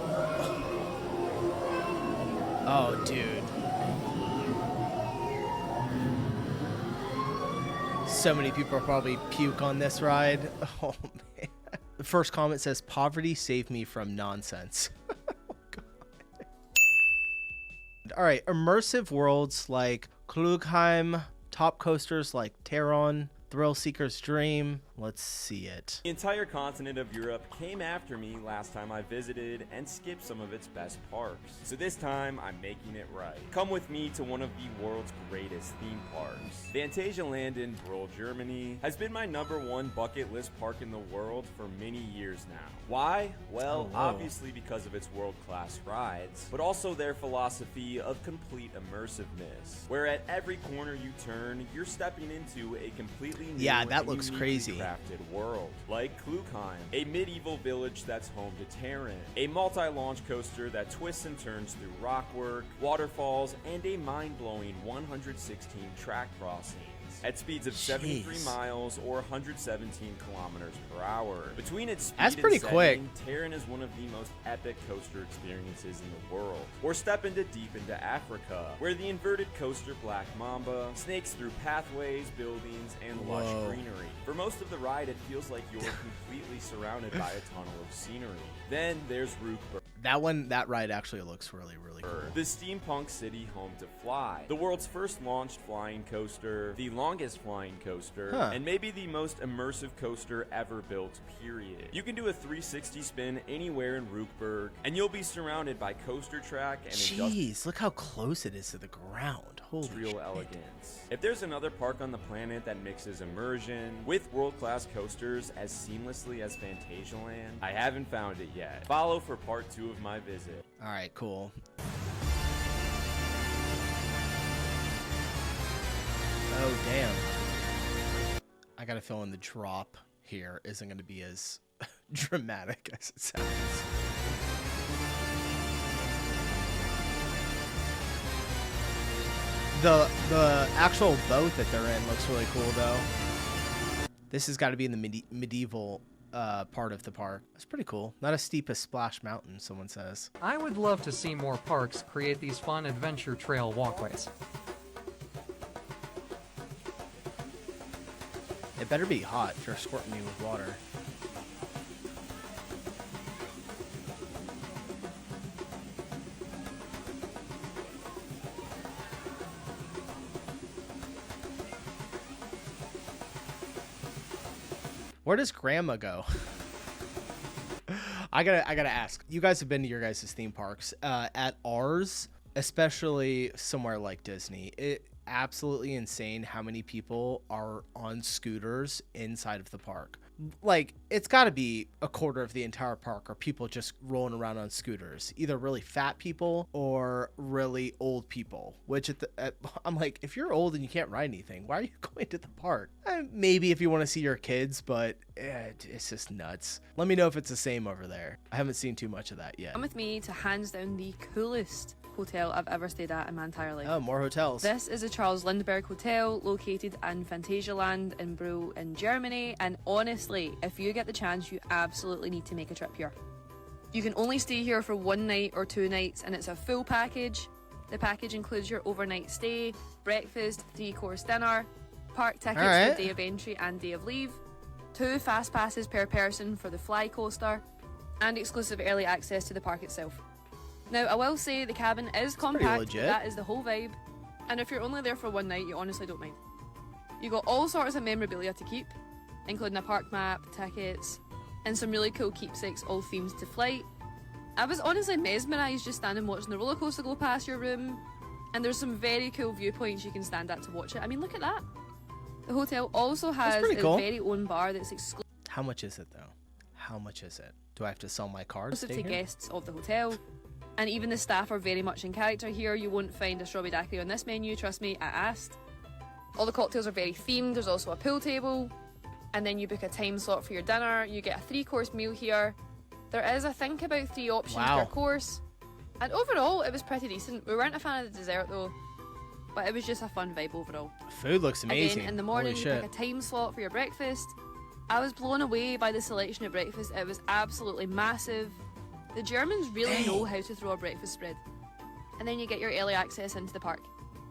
Oh, dude. So many people will probably puke on this ride. Oh, man. The first comment says, "Poverty saved me from nonsense." Oh, God. All right, immersive worlds like Klugheim, top coasters like Taron, Thrill Seeker's Dream. Let's see it. The entire continent of Europe came after me last time I visited and skipped some of its best parks. So this time, I'm making it right. Come with me to one of the world's greatest theme parks. Phantasialand in Brühl, Germany has been my #1 bucket list park in the world for many years now. Why? Well, obviously because of its world-class rides, but also their philosophy of complete immersiveness, where at every corner you turn, you're stepping into a completely new Yeah, that looks crazy. crafted world, like Klukheim, a medieval village that's home to Terran, a multi-launch coaster that twists and turns through rockwork, waterfalls, and a mind-blowing 116 track crossings at speeds of 73 miles or 117 kilometers per hour. Between its speed That's pretty and quick. setting, Terran is one of the most epic coaster experiences in the world. Or step into deep into Africa, where the inverted coaster Black Mamba snakes through pathways, buildings, and lush greenery. For most of the ride, it feels like you're completely surrounded by a tunnel of scenery. Then there's Rookburg. That ride actually looks really, really cool. The steampunk city home to Fly, the world's first launched flying coaster, the longest flying coaster, and maybe the most immersive coaster ever built, period. You can do a 360 spin anywhere in Rookburg, and you'll be surrounded by coaster track and Jeez, look how close it is to the ground. Holy industrial elegance. If there's another park on the planet that mixes immersion with world-class coasters as seamlessly as Phantasialand, I haven't found it yet. Follow for part 2 of my visit. All right, cool. Oh, damn. I got a feeling the drop here isn't going to be as dramatic as it sounds. The actual boat that they're in looks really cool, though. This has got to be in the medieval part of the park. It's pretty cool. Not as steep as Splash Mountain, someone says. I would love to see more parks create these fun adventure trail walkways. It better be hot if you're squirting me with water. Where does Grandma go? I gotta ask. You guys have been to your guys' theme parks. At ours, especially somewhere like Disney, it absolutely insane how many people are on scooters inside of the park. Like, it's got to be a quarter of the entire park are people just rolling around on scooters, either really fat people or really old people, which I'm like, if you're old and you can't ride anything, why are you going to the park? Maybe if you want to see your kids, but it's just nuts. Let me know if it's the same over there. I haven't seen too much of that yet. Come with me to hands down the coolest hotel I've ever stayed at in my entire life. Oh, more hotels. This is a Charles Lindbergh Hotel located in Phantasialand in Brühl in Germany, and honestly, if you get the chance, you absolutely need to make a trip here. You can only stay here for 1 night or 2 nights, and it's a full package. The package includes your overnight stay, breakfast, 3-course dinner, park tickets for day of entry and day of leave, 2 fast passes per person for the fly coaster, and exclusive early access to the park itself. Now, I will say the cabin is compact, but that is the whole vibe. And if you're only there for 1 night, you honestly don't mind. You got all sorts of memorabilia to keep, including a park map, tickets, and some really cool keepsakes, all themed to flight. I was honestly mesmerised just standing watching the roller coaster go past your room, and there's some very cool viewpoints you can stand at to watch it. I mean, look at that. The hotel also has its very own bar that's exclusive. How much is it, though? How much is it? Do I have to sell my card? To guests of the hotel. And even the staff are very much in character here. You won't find a strawberry daiquiri on this menu, trust me, I asked. All the cocktails are very themed. There's also a pool table. And then you book a time slot for your dinner. You get a 3-course meal here. There is, I think, about 3 options per course. And overall, it was pretty decent. We weren't a fan of the dessert though, but it was just a fun vibe overall. Food looks amazing. Again, in the morning, you pick a time slot for your breakfast. I was blown away by the selection of breakfast. It was absolutely massive. The Germans really know how to throw a breakfast spread. And then you get your early access into the park.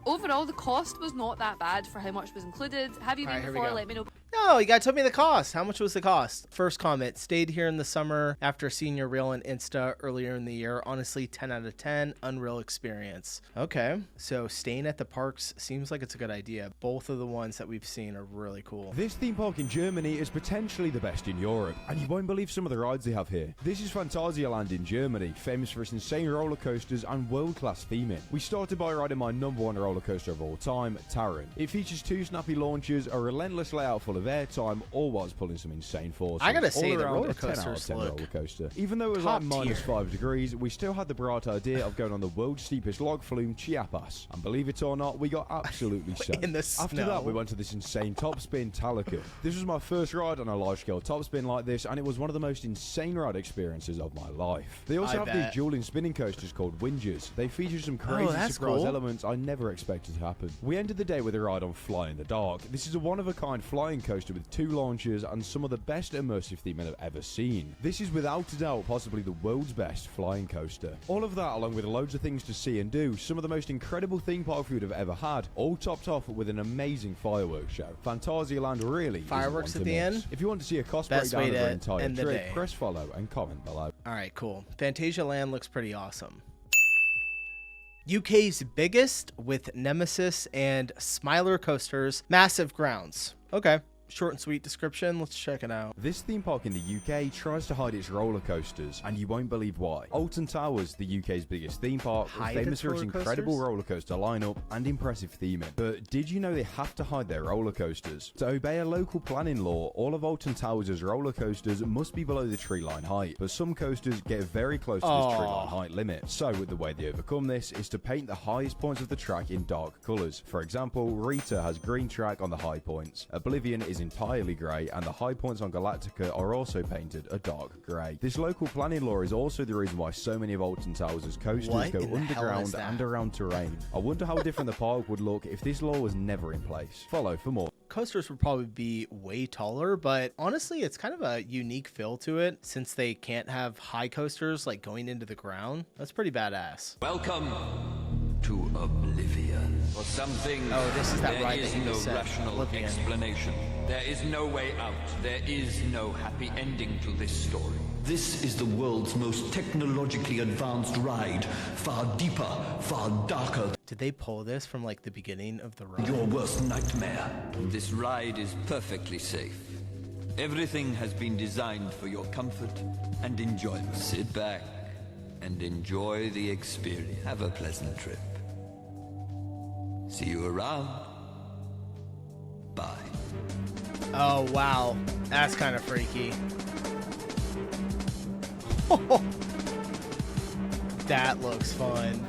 Overall, the cost was not that bad for how much was included. Have you been before? Let me know. No, you gotta tell me the cost. How much was the cost? First comment, stayed here in the summer after seeing your reel and Insta earlier in the year. Honestly, 10 out of 10, unreal experience. Okay, so staying at the parks seems like it's a good idea. Both of the ones that we've seen are really cool. This theme park in Germany is potentially the best in Europe, and you won't believe some of the rides they have here. This is Phantasialand in Germany, famous for its insane roller coasters and world-class theming. We started by riding my #1 roller coaster of all time, Terran. It features 2 snappy launches, a relentless layout full of of airtime or whilst pulling some insane forces. I gotta say, all the around roller a 10 out of coasters 10 look roller coaster. Even though it was like top tier. -5 degrees, we still had the bright idea of going on the world's steepest log flume, Chiapas. And believe it or not, we got absolutely soaked. In the After snow. that, we went to this insane top spin, Talica. This was my first ride on a large-scale top spin like this, and it was one of the most insane ride experiences of my life. They also have these dueling spinning coasters called Wingers. They feature some crazy that's surprise cool. elements I never expected to happen. We ended the day with a ride on Fly in the Dark. This is a one-of-a-kind flying coaster with 2 launchers and some of the best immersive theming I've ever seen. This is without a doubt possibly the world's best flying coaster. All of that, along with loads of things to see and do, some of the most incredible theme park food I've ever had, all topped off with an amazing fireworks show. Phantasialand really Fireworks isn't at one the to miss. end? If you want to see a cost Best breakdown way of the to entire end the trip, day. press follow and comment below. All right, cool. Phantasialand looks pretty awesome. UK's biggest with Nemesis and Smiler coasters, massive grounds. Okay. Short and sweet description. Let's check it out. This theme park in the UK tries to hide its roller coasters, and you won't believe why. Alton Towers, the UK's biggest theme park, is Hide famous its for its roller incredible coasters? roller coaster lineup and impressive theming. But did you know they have to hide their roller coasters? To obey a local planning law, all of Alton Towers' roller coasters must be below the tree line height, but some coasters get very close to this tree line height limit. So the way they overcome this is to paint the highest points of the track in dark colours. For example, Rita has green track on the high points, Oblivion is entirely grey, and the high points on Galactica are also painted a dark grey. This local planning law is also the reason why so many of Alton Towers' coasters What go in the hell is underground that? and around terrain. I wonder how different the park would look if this law was never in place. Follow for more. Coasters would probably be way taller, but honestly, it's kind of a unique feel to it since they can't have high coasters like going into the ground. That's pretty badass. Welcome to Oblivion. For some things, this is that there ride is that you no just said, rational Oblivion. explanation. There is no way out. There is no happy ending to this story. This is the world's most technologically advanced ride. Far deeper, far darker. Did they pull this from like the beginning of the ride? Your worst nightmare. This ride is perfectly safe. Everything has been designed for your comfort and enjoyment. Sit back and enjoy the experience. Have a pleasant trip. See you around. Bye. Oh, wow. That's kind of freaky. That looks fun.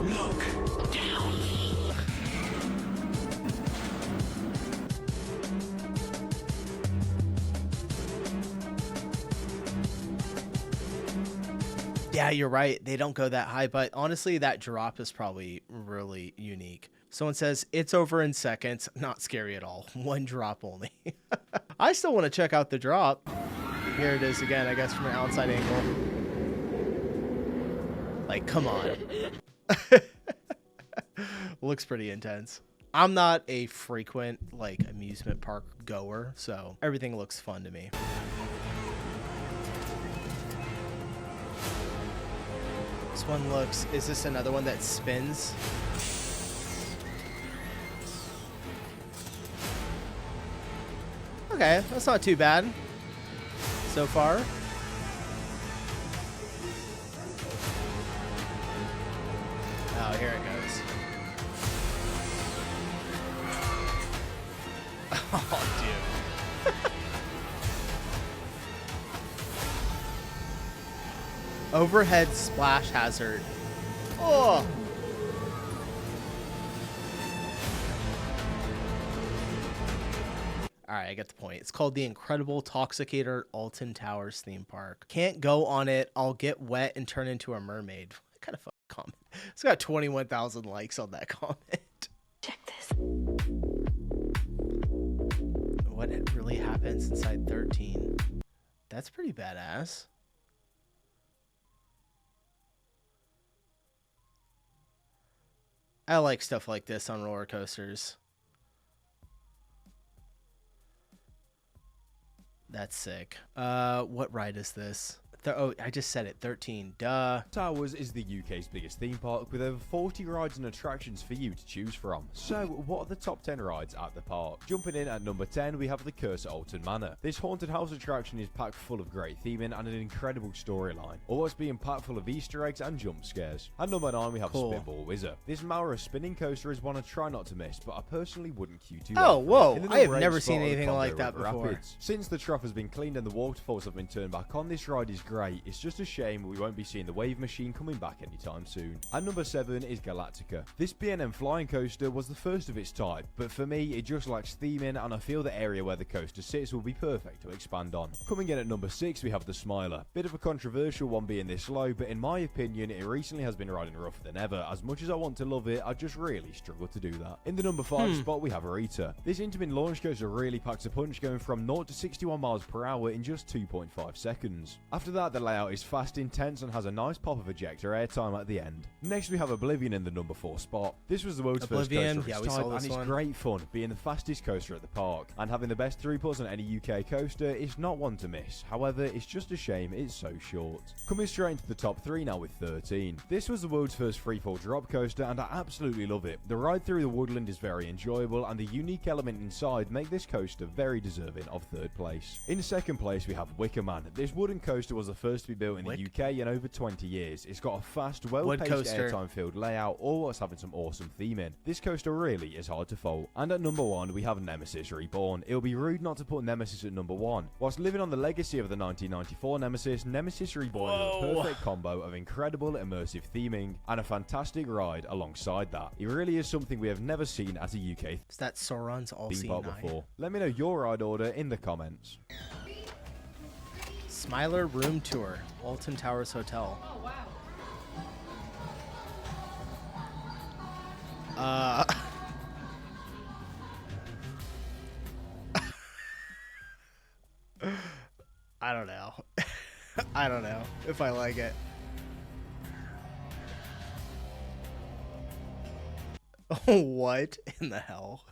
Look down. Yeah, you're right. They don't go that high, but honestly, that drop is probably really unique. Someone says, it's over in seconds. Not scary at all. 1 drop only. I still want to check out the drop. Here it is again, I guess, from an outside angle. Like, come on. Looks pretty intense. I'm not a frequent, like, amusement park goer, so everything looks fun to me. This one looks... Is this another one that spins? Okay, that's not too bad so far. Oh, here it goes. Oh, dude. Overhead splash hazard. Oh. Alright, I get the point. It's called the Incredible Toxicator Alton Towers theme park. Can't go on it. I'll get wet and turn into a mermaid. What kind of fucking comment? It's got 21,000 likes on that comment. Check this. What really happens inside 13? That's pretty badass. I like stuff like this on roller coasters. That's sick. What ride is this? Oh, I just said it. 13. Duh. Towers is the UK's biggest theme park with over 40 rides and attractions for you to choose from. So, what are the top 10 rides at the park? Jumping in at number 10, we have the Curse at Alton Manor. This haunted house attraction is packed full of great theming and an incredible storyline, all whilst being packed full of Easter eggs and jump scares. At number 9, we have Spinball Whizzer. This Mara spinning coaster is one I try not to miss, but I personally wouldn't queue too Oh, often. whoa! I have number 8 never spot seen are the anything Congo like that River before. Rapids. Since the trough has been cleaned and the waterfalls have been turned back on, this ride is great. It's just a shame we won't be seeing the wave machine coming back anytime soon. At number 7 is Galactica. This B&M flying coaster was the first of its type, but for me it just lacks theming, and I feel the area where the coaster sits will be perfect to expand on. Coming in at number 6, we have the Smiler. Bit of a controversial one being this low, but in my opinion it recently has been riding rougher than ever. As much as I want to love it, I just really struggle to do that. In the number 5 spot, we have Arita. This Intamin launch coaster really packs a punch, going from 0 to 61 miles per hour in just 2.5 seconds. After that, the layout is fast, intense, and has a nice pop of ejector airtime at the end. Next, we have Oblivion in the number 4 spot. This was the world's first coaster of its type, and it's great fun, being the fastest coaster at the park, and having the best throughputs on any UK coaster is not one to miss. However, it's just a shame it's so short. Coming straight into the top 3 now with 13. This was the world's first freefall drop coaster, and I absolutely love it. The ride through the woodland is very enjoyable, and the unique element inside make this coaster very deserving of 3rd place. In 2nd place, we have Wicker Man. This wooden coaster was the first to be built in the UK in over 20 years. It's got a fast, well-paced, airtime-filled layout, all whilst having some awesome theming. This coaster really is hard to fault. And at number 1, we have Nemesis Reborn. It would be rude not to put Nemesis at number 1. Whilst living on the legacy of the 1994 Nemesis, Nemesis Reborn is a perfect combo of incredible immersive theming and a fantastic ride alongside that. It really is something we have never seen at a UK Is that Sauron's theme park all-seeing eye? before. Let me know your ride order in the comments. Smiler room tour, Alton Towers Hotel. Oh, wow. I don't know. I don't know if I like it. What in the hell?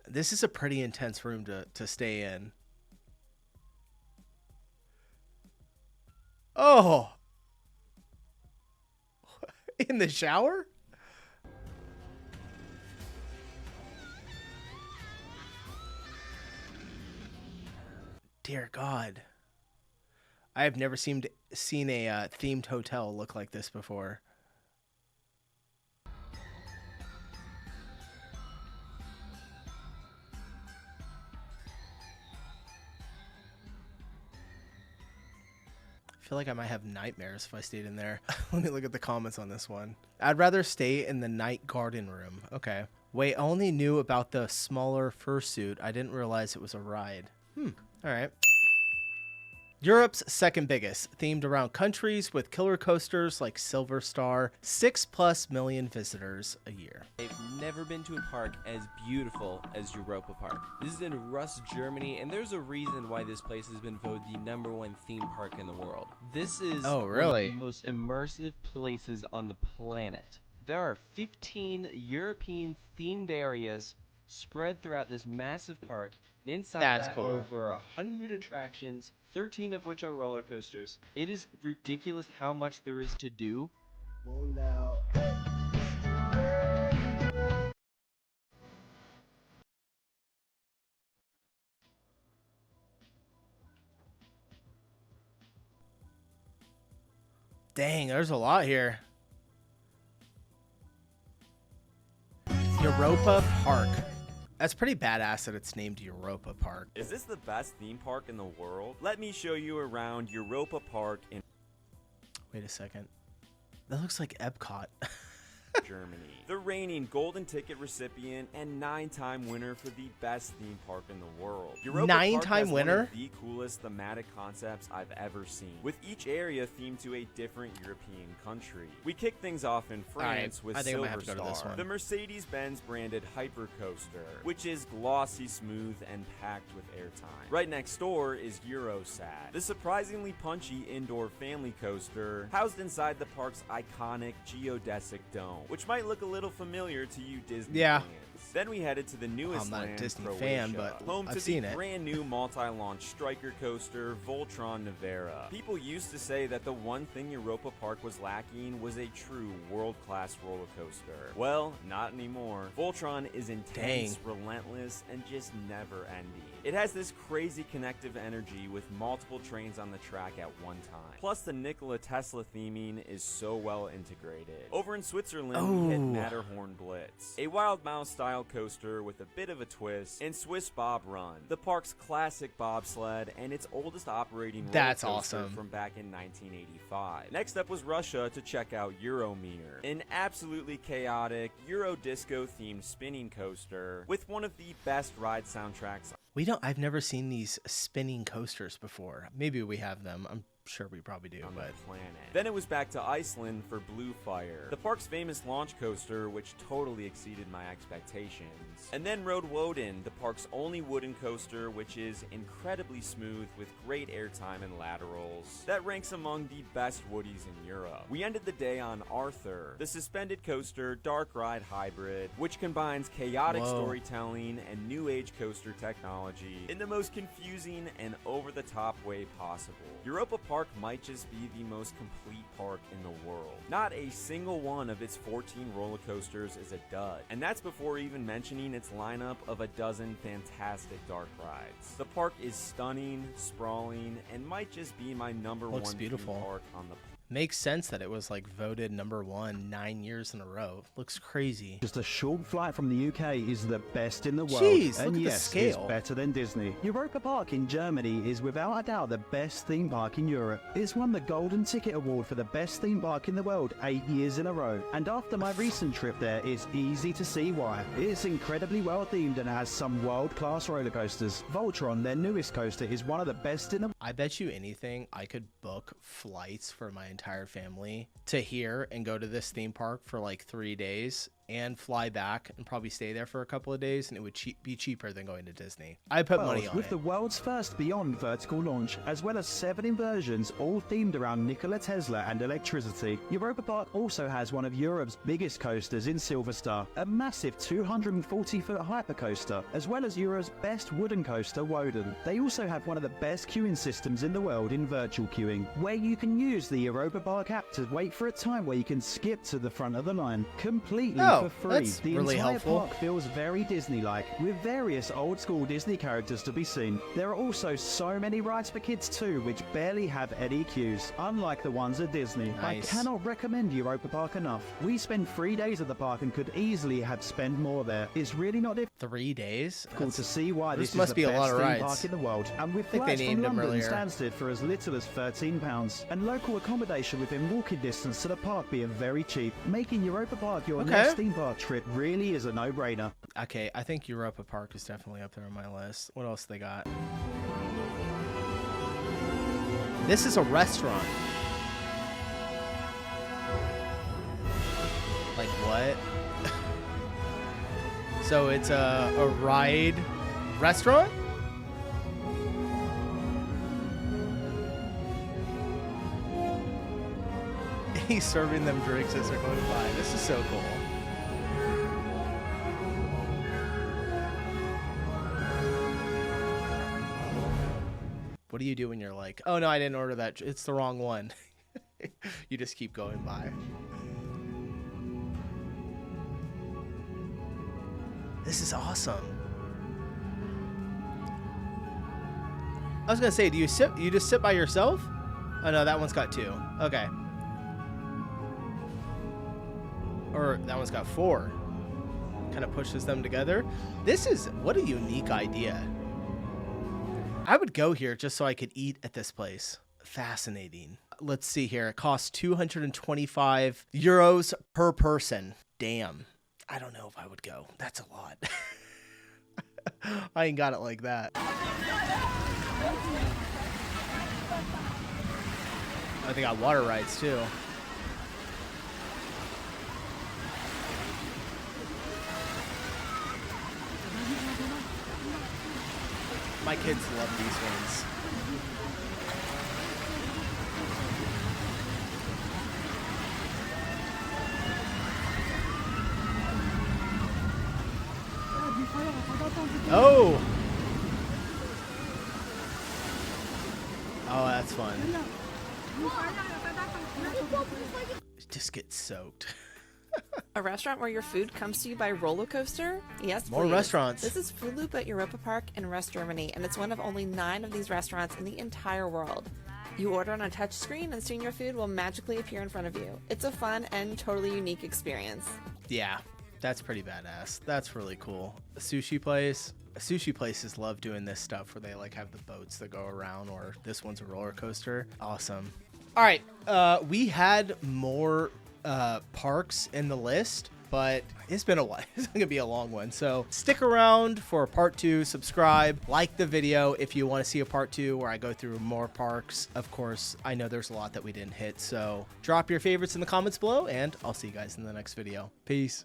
This is a pretty intense room to stay in. Oh! In the shower? Dear God. I have never seen a themed hotel look like this before. I feel like I might have nightmares if I stayed in there. Let me look at the comments on this one. I'd rather stay in the night garden room. Okay. Wait, I only knew about the smaller fursuit. I didn't realize it was a ride. All right. Europe's second biggest, themed around countries with killer coasters like Silver Star, 6+ million visitors a year. I've never been to a park as beautiful as Europa-Park. This is in Rust, Germany, and there's a reason why this place has been voted the #1 theme park in the world. This is Oh, one really? of the most immersive places on the planet. There are 15 European themed areas spread throughout this massive park. Inside That's that, cool. over 100 attractions, 13 of which are roller coasters. It is ridiculous how much there is to do. Dang, there's a lot here. Europa-Park. That's pretty badass that it's named Europa-Park. Is this the best theme park in the world? Let me show you around Europa-Park in Wait a second. That looks like Epcot. Germany. The reigning golden ticket recipient and 9-time winner for the best theme park in the world. Europa-Park 9-time has one winner? of the coolest thematic concepts I've ever seen, with each area themed to a different European country. We kick things off in France with I think I might Silver have to go to this Star, one. the Mercedes-Benz branded hypercoaster, which is glossy smooth and packed with airtime. Right next door is Eurosad, the surprisingly punchy indoor family coaster housed inside the park's iconic geodesic dome, which which might look a little familiar to you Disney Yeah. fans. Then we headed to the newest I'm not a land, Disney Croatia, fan, but home I've to seen the it. brand new multi-launch striker coaster, Voltron Nevera. People used to say that the one thing Europa-Park was lacking was a true world-class roller coaster. Well, not anymore. Voltron is intense, relentless, and just never-ending. It has this crazy connective energy with multiple trains on the track at one time. Plus, the Nikola Tesla theming is so well integrated. Over in Switzerland, we hit Matterhorn Blitz, a Wild Mouse-style coaster with a bit of a twist, and Swiss Bob Run, the park's classic bobsled and its oldest operating roller That's coaster awesome. from back in 1985. Next up was Russia to check out Euromir, an absolutely chaotic Euro disco-themed spinning coaster with one of the best ride soundtracks. I've never seen these spinning coasters before. Maybe we have them. I'm sure we probably do, on but the planet. Then it was back to Iceland for Blue Fire, the park's famous launch coaster, which totally exceeded my expectations. And then rode Woden, the park's only wooden coaster, which is incredibly smooth with great airtime and laterals. That ranks among the best woodies in Europe. We ended the day on Arthur, the suspended coaster dark ride hybrid, which combines chaotic storytelling and new age coaster technology in the most confusing and over-the-top way possible. Europa-Park might just be the most complete park in the world. Not a single one of its 14 roller coasters is a dud, and that's before even mentioning its lineup of a dozen fantastic dark rides. The park is stunning, sprawling, and might just be my number one theme park on the planet. Makes sense that it was like voted #1 9 years in a row. Looks crazy. Just a short flight from the UK is the best in the world. Jeez, and look at yes, the scale. it's better than Disney. Europa-Park in Germany is without a doubt the best theme park in Europe. It's won the Golden Ticket Award for the best theme park in the world 8 years in a row. And after my recent trip there, it's easy to see why. It's incredibly well themed and has some world-class roller coasters. Voltron, their newest coaster, is one of the best in the... I bet you anything I could book flights for my entire family to here and go to this theme park for like 3 days and fly back and probably stay there for a couple of days, and it would be cheaper than going to Disney. I put money on with it. the world's first Beyond vertical launch, as well as 7 inversions, all themed around Nikola Tesla and electricity. Europa-Park also has one of Europe's biggest coasters in Silver Star, a massive 240-foot hypercoaster, as well as Europe's best wooden coaster, Woden. They also have one of the best queuing systems in the world in virtual queuing, where you can use the Europa-Park app to wait for a time where you can skip to the front of the line, completely for free. That's The really entire helpful. park feels very Disney-like, with various old-school Disney characters to be seen. There are also so many rides for kids too, which barely have any queues, unlike the ones at Disney. Nice. I cannot recommend Europa-Park enough. We spent 3 days at the park and could easily have spent more there. It's really not 3 days? difficult to see why This this must is be the a lot best of theme rides. park in the world. And with I think they flights from named them London earlier. Stansted for as little as £13, and local accommodation within walking distance to the park being very cheap, making Europa-Park your Okay. next theme park trip really is a no-brainer. Okay, I think Europa-Park is definitely up there on my list. What else they got? This is a restaurant. Like what? So it's a ride restaurant? He's serving them drinks as they're going by. This is so cool. What do you do when you're like, oh no, I didn't order that. It's the wrong one. You just keep going by. This is awesome. I was gonna say, do you sit? You just sit by yourself? Oh no, that one's got 2. Okay. Or that one's got 4. Kind of pushes them together. This is, what a unique idea. I would go here just so I could eat at this place. Fascinating. Let's see here. It costs 225 euros per person. Damn. I don't know if I would go. That's a lot. I ain't got it like that. Oh, they got water rides too. My kids love these ones. Oh! Oh, that's fun. Just get soaked. A restaurant where your food comes to you by roller coaster? Yes, More please. restaurants. This is Food Loop at Europa-Park in West Germany, and it's one of only 9 of these restaurants in the entire world. You order on a touch screen, and soon your food will magically appear in front of you. It's a fun and totally unique experience. Yeah, that's pretty badass. That's really cool. A sushi place. Sushi places love doing this stuff where they like have the boats that go around, or this one's a roller coaster. Awesome. All right, we had more parks in the list, but it's been a while. It's gonna be a long one, so stick around for part 2. Subscribe, like the video if you want to see a part 2 where I go through more parks. Of course, I know there's a lot that we didn't hit, so drop your favorites in the comments below, and I'll see you guys in the next video. Peace.